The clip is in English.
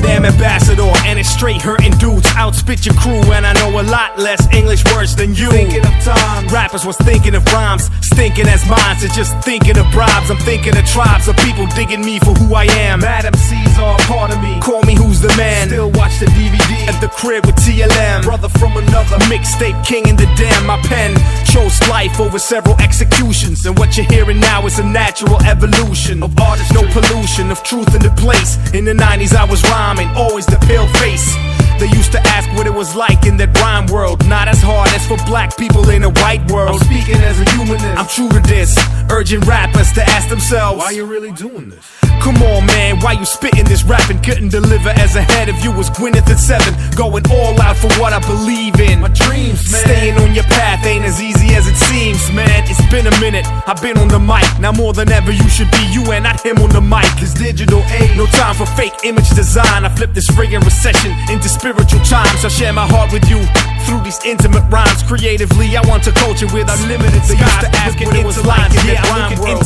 damn ambassador, and it's straight hurting dudes. Outspit your crew, and I know a lot less English words than you. Thinking of times, rappers was thinking of rhymes, stinking as minds. It's just thinking of bribes. I'm thinking of tribes of people digging me for who I am. Mad MCs are part of me. Call me who's the man. Still watch the DVD at the crib with TLM. Brother from another mixtape, king in the damn. My pen chose life over several executions, and what you're hearing now is a natural evolution of artistry. No pollution of truth in the place. In the 90s I was rhyming, always the pale face. They used to ask what it was like in that rhyme world. Not as hard as for black people in a white world. I'm speaking as a humanist, I'm true to this, urging rappers to ask themselves, why you really doing this? Come on man, why you spitting this rapping? Couldn't deliver as ahead of you was Gwyneth at 7. Going all out for what I believe in. My dreams, man. Staying on your path ain't as easy as it seems, man. It's been a minute, I've been on the mic. Now more than ever you should be you and not him on the mic. This digital age, no time for fake image design. I flip this friggin' recession into spiritual times. I share my heart with you through these intimate rhymes. Creatively I want to culture with unlimited skies. They used to ask what it was like in that rhyme world.